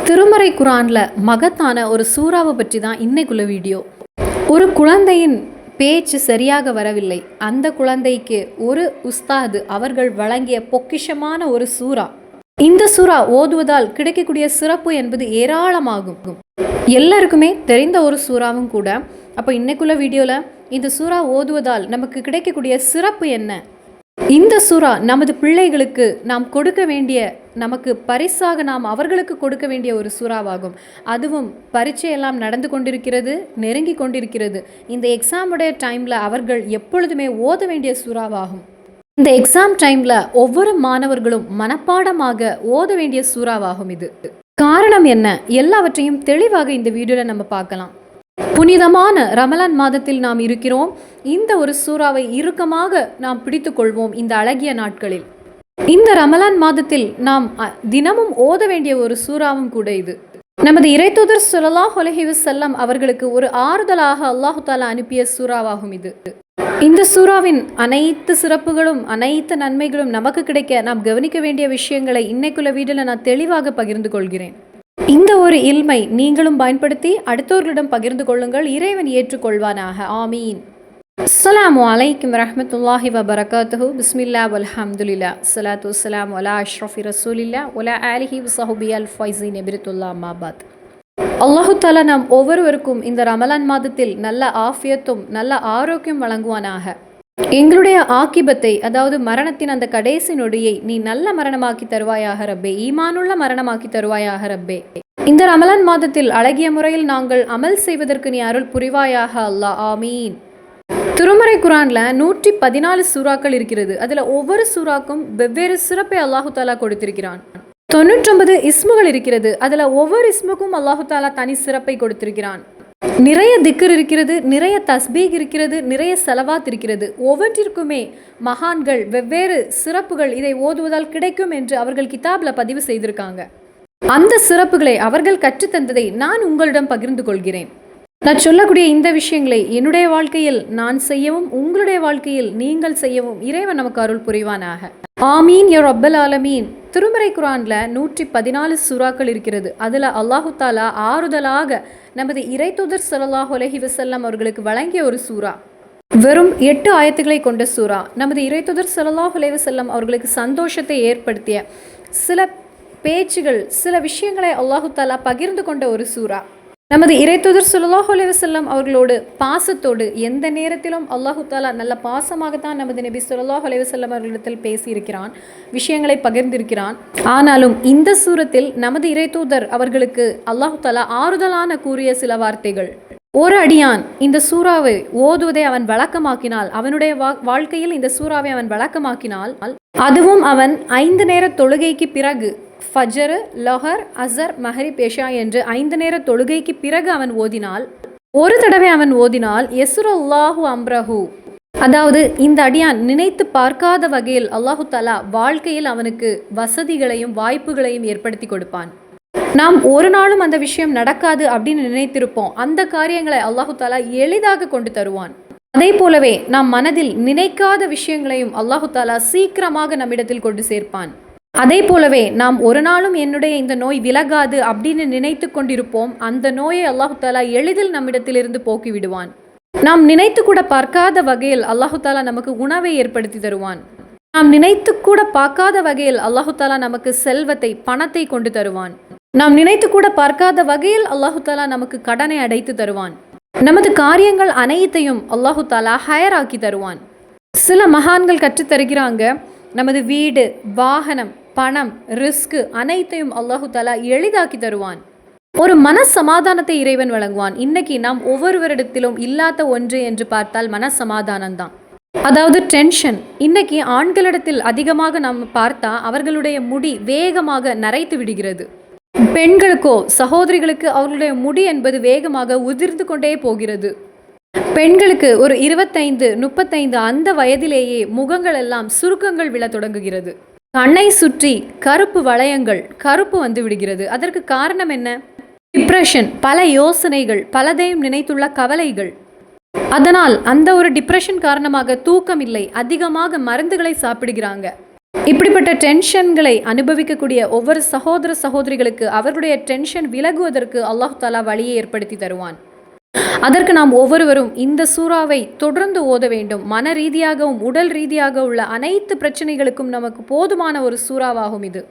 திருமறை குரானில் மகத்தான ஒரு சூறாவை பற்றி தான் இன்னைக்குள்ள வீடியோ. ஒரு குழந்தையின் பேச்சு சரியாக வரவில்லை, அந்த குழந்தைக்கு ஒரு உஸ்தாது அவர்கள் வழங்கிய பொக்கிஷமான ஒரு சூறா. இந்த சூறா ஓதுவதால் கிடைக்கக்கூடிய சிறப்பு என்பது ஏராளமாகும். எல்லாருக்குமே தெரிந்த ஒரு சூறாவும் கூட. அப்போ இன்னைக்குள்ள வீடியோவில் இந்த சூறா ஓதுவதால் நமக்கு கிடைக்கக்கூடிய சிறப்பு என்ன, இந்த சூறா நமது பிள்ளைகளுக்கு நாம் கொடுக்க வேண்டிய, நமக்கு பரிசாக நாம் அவர்களுக்கு கொடுக்க வேண்டிய ஒரு சூறாவாகும். அதுவும் பரீட்சையெல்லாம் நடந்து கொண்டிருக்கிறது, நெருங்கி கொண்டிருக்கிறது. இந்த எக்ஸாமுடைய டைமில் அவர்கள் எப்பொழுதுமே ஓத வேண்டிய சூறாவாகும். இந்த எக்ஸாம் டைமில் ஒவ்வொரு மாணவர்களும் மனப்பாடமாக ஓத வேண்டிய சூறாவாகும் இது. காரணம் என்ன, எல்லாவற்றையும் தெளிவாக இந்த வீடியோவில் நம்ம பார்க்கலாம். புனிதமான ரமலான் மாதத்தில் நாம் இருக்கிறோம். இந்த ஒரு சூறாவை இறுக்கமாக நாம் பிடித்து கொள்வோம் இந்த அழகிய நாட்களில். இந்த ரமலான் மாதத்தில் நாம் தினமும் ஓத வேண்டிய ஒரு சூறாவும் கூட இது. நமது இறைத்தூதர் ஸல்லல்லாஹு அலைஹி வஸல்லம் அவர்களுக்கு ஒரு ஆறுதலாக அல்லாஹு தஆலா அனுப்பிய சூறாவாகும் இது. இந்த சூறாவின் அனைத்து சிறப்புகளும் அனைத்து நன்மைகளும் நமக்கு கிடைக்க நாம் கவனிக்க வேண்டிய விஷயங்களை இன்னைக்குள்ள வீடியோவில் நான் தெளிவாக பகிர்ந்து கொள்கிறேன். இந்த ஒரு இல்மை நீங்களும் பயன்படுத்தி அடுத்தவர்களிடம் பகிர்ந்து கொள்ளுங்கள். இறைவன் ஏற்றுக்கொள்வானாக. ஆமீன். அஸ்ஸலாமு அலைக்கும் வரஹ்மத்துல்லாஹி வபரகாத்துஹு. பிஸ்மில்லா வல்ஹம்துலில்லா ஸலாத்து வஸ்ஸலாமு அலா அஷ்ரஃபி ரசூலில்லா வலா ஆலிஹி வஸஹ்பிஹி அல் ஃபைஸீன் பிரித்துல்லா மாபாத். அல்லாஹு தஆலா நாம் ஒவ்வொருவருக்கும் இந்த ரமலான் மாதத்தில் நல்ல ஆஃபியத்தும் நல்ல ஆரோக்கியம் வழங்குவானாக. எங்களுடைய ஆக்கிபத்தை, அதாவது மரணத்தின் அந்த கடைசி நொடியை நீ நல்ல மரணமாக்கி தருவாயாக ரப்பே, ஈமானுள்ள மரணமாக்கி தருவாயாக ரப்பே. இந்த ரமலான் மாதத்தில் அழகிய முறையில் நாங்கள் அமல் செய்வதற்கு நீ அருள் புரிவாயாக அல்லாஹ். ஆமீன். திருமறை குரான்ல 114 சூறாக்கள் இருக்கிறது. அதுல ஒவ்வொரு சூறாக்கும் வெவ்வேறு சிறப்பை அல்லாஹு தாலா கொடுத்திருக்கிறான். 99 இஸ்முகள் இருக்கிறது. அதுல ஒவ்வொரு இஸ்முக்கும் அல்லாஹு தாலா தனி சிறப்பை கொடுத்திருக்கிறான். நிறைய திக்ர் இருக்கிறது, நிறைய தஸ்பீக் இருக்கிறது, நிறைய செலவாத் இருக்கிறது. ஒவ்வொன்றிற்குமே மகான்கள் வெவ்வேறு சிறப்புகள் இதை ஓதுவதால் கிடைக்கும் என்று அவர்கள் கிதாபில் பதிவு செய்திருக்காங்க. அந்த சிறப்புகளை அவர்கள் கற்றுத்தந்ததை நான் உங்களிடம் பகிர்ந்து கொள்கிறேன். நான் சொல்லக்கூடிய இந்த விஷயங்களை என்னுடைய வாழ்க்கையில் நான் செய்யவும் உங்களுடைய வாழ்க்கையில் நீங்கள் செய்யவும் இறைவன் நமக்கு அருள் புரிவானாக. ஆமீன் யா ரப்பல் ஆலமீன். திருமறை குரான்ல 114 சூறாக்கள் இருக்கிறது. அதுல அல்லாஹு தாலா ஆறுதலாக நமது இறைத்தூதர் ஸல்லல்லாஹு அலைஹி வஸல்லம் அவர்களுக்கு வழங்கிய ஒரு சூறா. வெறும் 8 ஆயத்துக்களை கொண்ட சூறா. நமது இறைத்தூதர் ஸல்லல்லாஹு அலைஹி வஸல்லம் அவர்களுக்கு சந்தோஷத்தை ஏற்படுத்திய சில பேச்சுகள், சில விஷயங்களை அல்லாஹு தாலா பகிர்ந்து கொண்ட ஒரு சூறா. நமது இறைத்தூதர் ஸல்லல்லாஹு அலைஹி வஸல்லம் அவர்களோடு பாசத்தோடு எந்த நேரத்திலும் அல்லாஹு தாலா நல்ல பாசமாகத்தான் நமது நபி ஸல்லல்லாஹு அலைஹி வஸல்லம் அவர்களிடத்தில் பேசியிருக்கிறான், விஷயங்களை பகிர்ந்திருக்கிறான். ஆனாலும் இந்த சூரத்தில் நமது இறைத்தூதர் அவர்களுக்கு அல்லாஹு தாலா ஆறுதலான கூறிய சில வார்த்தைகள். ஒரு அடியான் இந்த சூறாவை ஓதுவதை அவன் வழக்கமாக்கினால், அவனுடைய வாழ்க்கையில் இந்த சூறாவை அவன் வழக்கமாக்கினால், அதுவும் அவன் 5 நேர தொழுகைக்கு பிறகு, ஃபஜ்ர், லொஹர், அஸர், மஹ்ரிப், இஷா என்று 5 நேர தொழுகைக்கு பிறகு அவன் ஓதினால், ஒரு தடவை அவன் ஓதினால் யஸ்ருல்லாஹு அம்ரஹு, அதாவது இந்த அடியான் நினைத்து பார்க்காத வகையில் அல்லாஹு தஆலா வாழ்க்கையில் அவனுக்கு வசதிகளையும் வாய்ப்புகளையும் ஏற்படுத்தி கொடுப்பான். நாம் ஒரு நாளும் அந்த விஷயம் நடக்காது அப்படின்னு நினைத்திருப்போம். அந்த காரியங்களை அல்லாஹு தஆலா எளிதாக கொண்டு தருவான். அதே போலவே நாம் மனதில் நினைக்காத விஷயங்களையும் அல்லாஹு தஆலா சீக்கிரமாக நம்மிடத்தில் கொண்டு சேர்ப்பான். அதே போலவே நாம் ஒரு நாளும் என்னுடைய இந்த நோய் விலகாது அப்படின்னு நினைத்து கொண்டிருப்போம். அந்த நோயை அல்லாஹு தஆலா எளிதில் நம்மிடத்திலிருந்து போக்கி விடுவான். நாம் நினைத்து கூட பார்க்காத வகையில் அல்லாஹு தஆலா நமக்கு உணவை ஏற்படுத்தி தருவான். நாம் நினைத்து கூட பார்க்காத வகையில் அல்லாஹு தஆலா நமக்கு செல்வத்தை, பணத்தை கொண்டு தருவான். நாம் நினைத்து கூட பார்க்காத வகையில் அல்லாஹு தஆலா நமக்கு கடனை அடைத்து தருவான். நமது காரியங்கள் அனைத்தையும் அல்லாஹு தஆலா ஹயராக்கி தருவான். சில மகான்கள் கற்றுத்தருகிறாங்க, நமது வீடு, வாகனம், பணம், ரிஸ்க் அனைத்தையும் அல்லாஹு தஆலா எளிதாக்கி தருவான். ஒரு மன சமாதானத்தை இறைவன் வழங்குவான். இன்னைக்கு நாம் ஒவ்வொருவரிடத்திலும் இல்லாத ஒன்று என்று பார்த்தால் மன சமாதானம் தான். அதாவது டென்ஷன். இன்னைக்கு ஆண்களிடத்தில் அதிகமாக நாம் பார்த்தா அவர்களுடைய முடி வேகமாக நரைத்து விடுகிறது. பெண்களுக்கோ, சகோதரிகளுக்கு அவர்களுடைய முடி என்பது வேகமாக உதிர்ந்து கொண்டே போகிறது. பெண்களுக்கு ஒரு 25, 35 அந்த வயதிலேயே முகங்கள் எல்லாம் சுருக்கங்கள் விழ தொடங்குகிறது. கண்ணை சுற்றி கருப்பு வளையங்கள், கருப்பு வந்து விடுகிறது. அதற்கு காரணம் என்ன? டிப்ரெஷன், பல யோசனைகள், பலதையும் நினைத்துள்ள கவலைகள். அதனால் அந்த ஒரு டிப்ரெஷன் காரணமாக தூக்கம் இல்லை, அதிகமாக மருந்துகளை சாப்பிடுகிறாங்க. இப்படிப்பட்ட டென்ஷன்களை அனுபவிக்கக்கூடிய ஒவ்வொரு சகோதர சகோதரிகளுக்கு அவர்களுடைய டென்ஷன் விலகுவதற்கு அல்லாஹ் தஆலா வழியை ஏற்படுத்தி தருவான். அதற்கு நாம் ஒவ்வொருவரும் இந்த சூறாவை தொடர்ந்து ஓத வேண்டும். மன ரீதியாகவும் உடல் ரீதியாக உள்ள அனைத்து பிரச்சனைகளுக்கும் நமக்கு போதுமான ஒரு சூறாவாகும் இது.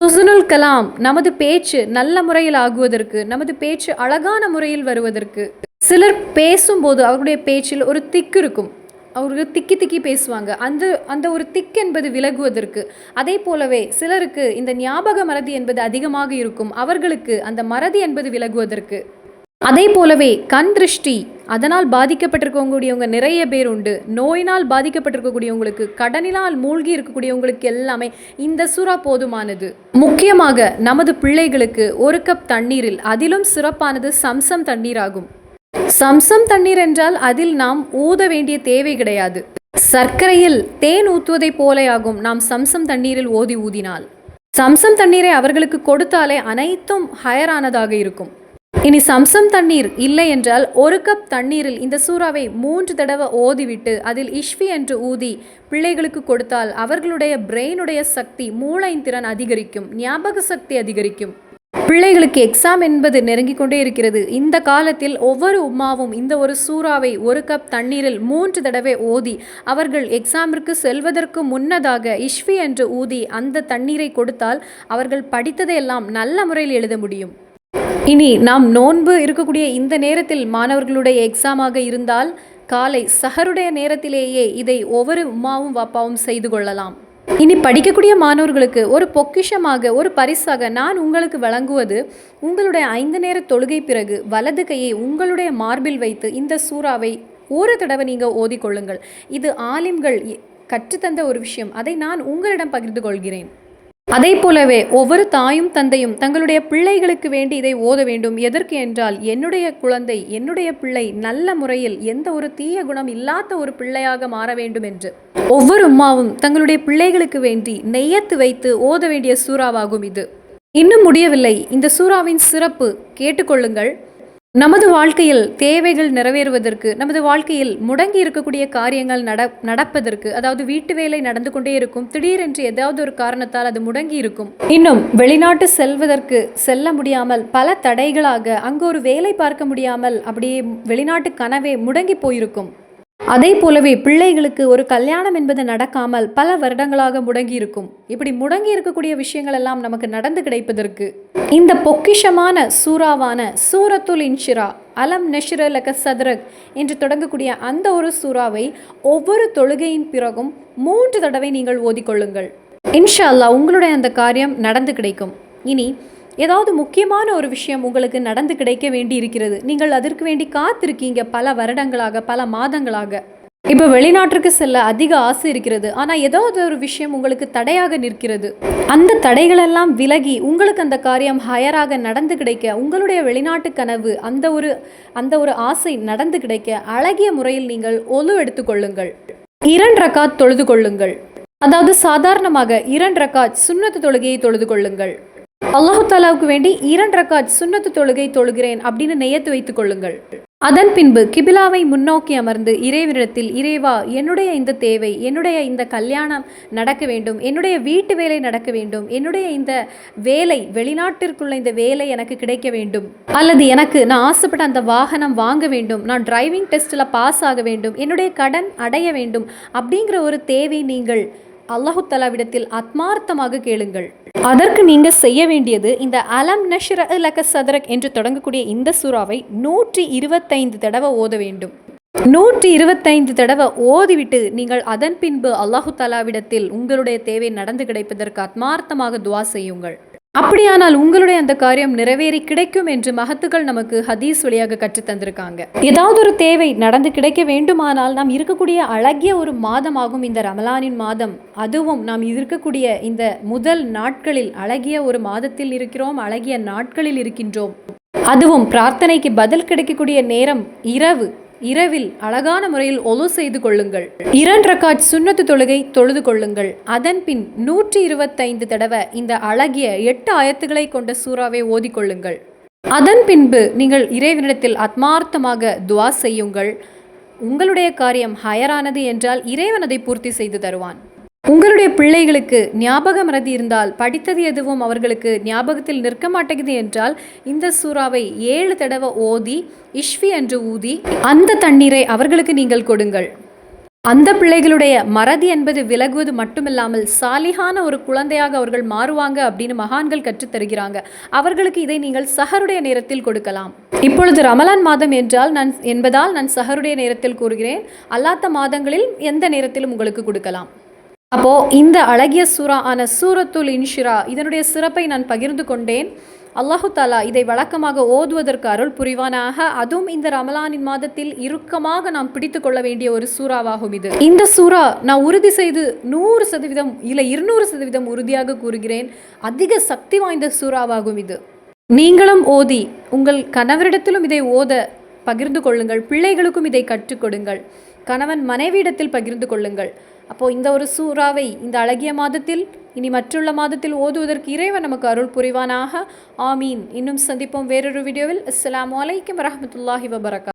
ஹுஸ்னுல் கலாம், நமது பேச்சு நல்ல முறையில் ஆகுவதற்கு, நமது பேச்சு அழகான முறையில் வருவதற்கு. சிலர் பேசும்போது அவர்களுடைய பேச்சில் ஒரு திக்கு இருக்கும், அவர்கள் திக்கி திக்கி பேசுவாங்க. அந்த ஒரு திக் என்பது விலகுவதற்கு. அதே போலவே சிலருக்கு இந்த ஞாபக மறதி என்பது அதிகமாக இருக்கும், அவர்களுக்கு அந்த மறதி என்பது விலகுவதற்கு. அதே போலவே கண் திருஷ்டி, அதனால் பாதிக்கப்பட்டிருக்கக்கூடியவங்க நிறைய பேர் உண்டு. நோயினால் பாதிக்கப்பட்டிருக்கக்கூடியவங்களுக்கு, கடனினால் மூழ்கி இருக்கக்கூடியவங்களுக்கு எல்லாமே இந்த சூறா போதுமானது. முக்கியமாக நமது பிள்ளைகளுக்கு ஒரு கப் தண்ணீரில், அதிலும் சிறப்பானது சம்சம் தண்ணீர் ஆகும். சம்சம் தண்ணீர் என்றால் அதில் நாம் ஊத வேண்டிய தேவை கிடையாது. சர்க்கரையில் தேன் ஊற்றுவதை போலையாகும் நாம் சம்சம் தண்ணீரில் ஊதினால். சம்சம் தண்ணீரை அவர்களுக்கு கொடுத்தாலே அனைத்தும் ஹயரானதாக இருக்கும். இனி சம்சம் தண்ணீர் இல்லை என்றால் ஒரு கப் தண்ணீரில் இந்த சூறாவை 3 தடவை ஓதிவிட்டு அதில் இஷ்வி என்று ஊதி பிள்ளைகளுக்கு கொடுத்தால் அவர்களுடைய பிரெயினுடைய சக்தி, மூளையின் திறன் அதிகரிக்கும், ஞாபக சக்தி அதிகரிக்கும். பிள்ளைகளுக்கு எக்ஸாம் என்பது நெருங்கிக் கொண்டே இருக்கிறது. இந்த காலத்தில் ஒவ்வொரு உம்மாவும் இந்த ஒரு சூறாவை ஒரு கப் தண்ணீரில் 3 தடவை ஓதி அவர்கள் எக்ஸாமிற்கு செல்வதற்கு முன்னதாக இஷ்வி என்று ஊதி அந்த தண்ணீரை கொடுத்தால் அவர்கள் படித்ததையெல்லாம் நல்ல முறையில் எழுத முடியும். இனி நாம் நோன்பு இருக்கக்கூடிய இந்த நேரத்தில் மாணவர்களுடைய எக்ஸாமாக இருந்தால் காலை சஹருடைய நேரத்திலேயே இதை ஒவ்வொரு உம்மாவும் வாப்பாவும் செய்து கொள்ளலாம். இனி படிக்கக்கூடிய மாணவர்களுக்கு ஒரு பொக்கிஷமாக, ஒரு பரிசாக நான் உங்களுக்கு வழங்குவது, உங்களுடைய 5 நேர தொழுகை பிறகு வலது கையை உங்களுடைய மார்பில் வைத்து இந்த சூறாவை ஒரு தடவை நீங்கள் ஓதிக்கொள்ளுங்கள். இது ஆலிம்கள் கற்றுத்தந்த ஒரு விஷயம், அதை நான் உங்களிடம் பகிர்ந்து கொள்கிறேன். அதே போலவே ஒவ்வொரு தாயும் தந்தையும் தங்களுடைய பிள்ளைகளுக்கு வேண்டி இதை ஓத வேண்டும். எதற்கு என்றால், என்னுடைய குழந்தை, என்னுடைய பிள்ளை நல்ல முறையில் எந்த ஒரு தீய குணம் இல்லாத ஒரு பிள்ளையாக மாற வேண்டும் என்று ஒவ்வொரு உம்மாவும் தங்களுடைய பிள்ளைகளுக்கு வேண்டி நெய்யத்து வைத்து ஓத வேண்டிய சூறாவாகும் இது. இன்னும் முடியவில்லை. இந்த சூறாவின் சிறப்பு கேட்டுக்கொள்ளுங்கள். நமது வாழ்க்கையில் தேவைகள் நிறைவேறுவதற்கு, நமது வாழ்க்கையில் முடங்கி இருக்கக்கூடிய காரியங்கள் நடப்பதற்கு, அதாவது வீட்டு வேலை நடந்து கொண்டே இருக்கும், திடீரென்று ஏதாவது ஒரு காரணத்தால் அது முடங்கி இருக்கும், இன்னும் வெளிநாட்டு செல்ல முடியாமல் பல தடைகளாக அங்கு ஒரு வேலை பார்க்க முடியாமல் அப்படியே வெளிநாட்டு கனவே முடங்கி போயிருக்கும். அதே போலவே பிள்ளைகளுக்கு ஒரு கல்யாணம் என்பது நடக்காமல் பல வருடங்களாக முடங்கி இருக்கும். இப்படி முடங்கி இருக்கக்கூடிய விஷயங்கள் எல்லாம் நமக்கு நடந்து கிடைப்பதற்கு இந்த பொக்கிஷமான சூறாவான சூரத்துல் இன்ஷிரா, அலம் நஷ்ர லக சத்ரக் என்று தொடங்கக்கூடிய அந்த ஒரு சூறாவை ஒவ்வொரு தொழுகையின் பிறகும் 3 தடவை நீங்கள் ஓதிக்கொள்ளுங்கள். இன்ஷா அல்லாஹ் உங்களுடைய அந்த காரியம் நடந்து கிடைக்கும். இனி ஏதாவது முக்கியமான ஒரு விஷயம் உங்களுக்கு நடந்து கிடைக்க வேண்டி இருக்கிறது, நீங்கள் அதற்கு வேண்டி காத்திருக்கீங்க பல வருடங்களாக, பல மாதங்களாக. இப்போ வெளிநாட்டிற்கு செல்ல அதிக ஆசை இருக்கிறது, ஆனால் ஏதாவது ஒரு விஷயம் உங்களுக்கு தடையாக நிற்கிறது. அந்த தடைகளெல்லாம் விலகி உங்களுக்கு அந்த காரியம் ஹயராக நடந்து கிடைக்க, உங்களுடைய வெளிநாட்டு கனவு, அந்த ஒரு ஆசை நடந்து கிடைக்க அழகிய முறையில் நீங்கள் ஒலு எடுத்துக்கொள்ளுங்கள். 2 ரக்காத் தொழுது கொள்ளுங்கள். அதாவது சாதாரணமாக 2 ரக்காத் சுன்னத்து தொழுகையை தொழுது கொள்ளுங்கள். அல்லாஹு தாலாவுக்கு வேண்டி 2 ரக்காத் சுன்னத்து தொழுகை தொழுகிறேன் அப்படின்னு நெய்யத்து வைத்துக் கொள்ளுங்கள். அதன் பின்பு கிபிலாவை முன்னோக்கி அமர்ந்து இறைவனிடத்தில், இறைவா, என்னுடைய இந்த தேவை, என்னுடைய இந்த கல்யாணம் நடக்க வேண்டும், என்னுடைய வீட்டு வேலை நடக்க வேண்டும், என்னுடைய இந்த வேலை, வெளிநாட்டிற்குள்ள இந்த வேலை எனக்கு கிடைக்க வேண்டும், அல்லது எனக்கு நான் ஆசைப்பட்ட அந்த வாகனம் வாங்க வேண்டும், நான் டிரைவிங் டெஸ்ட்டில் பாஸ் ஆக வேண்டும், என்னுடைய கடன் அடைய வேண்டும் அப்படிங்கிற ஒரு தேவை நீங்கள் அல்லாஹு தஆலாவிடத்தில் ஆத்மார்த்தமாக கேளுங்கள். அதற்கு நீங்கள் செய்ய வேண்டியது, இந்த அலம் நஷ்ர லக சத்ரக் என்று தொடங்கக்கூடிய இந்த சூறாவை 125 தடவை ஓத வேண்டும். 125 தடவை ஓதிவிட்டு நீங்கள் அதன் பின்பு அல்லாஹு தஆலாவிடத்தில் உங்களுடைய தேவை நடந்து கிடைப்பதற்கு ஆத்மார்த்தமாக துவா செய்யுங்கள். அப்படியானால் உங்களுடைய அந்த காரியம் நிறைவேறி கிடைக்கும் என்று மஹத்துக்கள் நமக்கு ஹதீஸ் வழியாக கற்றுத்தந்திருக்காங்க. ஏதாவது ஒரு தேவை நடந்து கிடைக்க வேண்டுமானால் நாம் இருக்கக்கூடிய அழகிய ஒரு மாதமாகும் இந்த ரமலானின் மாதம். அதுவும் நாம் இருக்கக்கூடிய இந்த முதல் நாட்களில் அழகிய ஒரு மாதத்தில் இருக்கிறோம், அழகிய நாட்களில் இருக்கின்றோம். அதுவும் பிரார்த்தனைக்கு பதில் கிடைக்கக்கூடிய நேரம் இரவில் அழகான முறையில் ஒலு செய்து கொள்ளுங்கள். 2 ரக்காத் சுன்னத்து தொழுகை தொழுது கொள்ளுங்கள். அதன் பின் 125 தடவை இந்த அழகிய 8 ஆயத்துக்களை கொண்ட சூறாவை ஓதிக்கொள்ளுங்கள். அதன் பின்பு நீங்கள் இறைவனிடத்தில் ஆத்மார்த்தமாக துவா செய்யுங்கள். உங்களுடைய காரியம் ஹயரானது என்றால் இறைவன் அதை பூர்த்தி செய்து தருவான். உங்களுடைய பிள்ளைகளுக்கு ஞாபக மறதி இருந்தால், படித்தது எதுவும் அவர்களுக்கு ஞாபகத்தில் நிற்க மாட்டேங்குது என்றால், இந்த சூறாவை 7 தடவை ஓதி இஷ்வி என்று ஊதி அந்த தண்ணீரை அவர்களுக்கு நீங்கள் கொடுங்கள். அந்த பிள்ளைகளுடைய மறதி என்பது விலகுவது மட்டுமில்லாமல் சாலிகான ஒரு குழந்தையாக அவர்கள் மாறுவாங்க அப்படின்னு மகான்கள் கற்றுத் தருகிறாங்க. அவர்களுக்கு இதை நீங்கள் சஹருடைய நேரத்தில் கொடுக்கலாம். இப்பொழுது ரமலான் மாதம் என்பதால் நான் சஹருடைய நேரத்தில் கூறுகிறேன். அல்லாத மாதங்களில் எந்த நேரத்திலும் உங்களுக்கு கொடுக்கலாம். அப்போ இந்த அழகிய சூரா ஆன சூரத்துல் இன்ஷிரா இதனுடைய சிறப்பை நான் பகிர்ந்து கொண்டேன். அல்லாஹு தாலா இதை வழக்கமாக ஓதுவதற்கு அருள் புரிவானாக. அதுவும் இந்த ரமலானின் மாதத்தில் இறுக்கமாக நாம் பிடித்து கொள்ள வேண்டிய ஒரு சூறாவாகும் இது. இந்த சூறா நான் உறுதி செய்து 100% இல்லை 200% உறுதியாக கூறுகிறேன், அதிக சக்தி வாய்ந்த சூறாவாகும் இது. நீங்களும் ஓதி உங்கள் கணவரிடத்திலும் இதை ஓத பகிர்ந்து கொள்ளுங்கள். பிள்ளைகளுக்கும் இதை கற்றுக் கொடுங்கள். கணவன் மனைவியிடத்தில் பகிர்ந்து கொள்ளுங்கள். அப்போது இந்த ஒரு சூறாவை இந்த அழகிய மாதத்தில் இனி மற்றுள்ள மாதத்தில் ஓதுவதற்கு இறைவன் நமக்கு அருள் புரிவானாக. ஆமீன். இன்னும் சந்திப்போம் வேறொரு வீடியோவில். அஸ்ஸலாமு அலைக்கும் வரஹ்மத்துல்லாஹி வபரகாத்துஹு.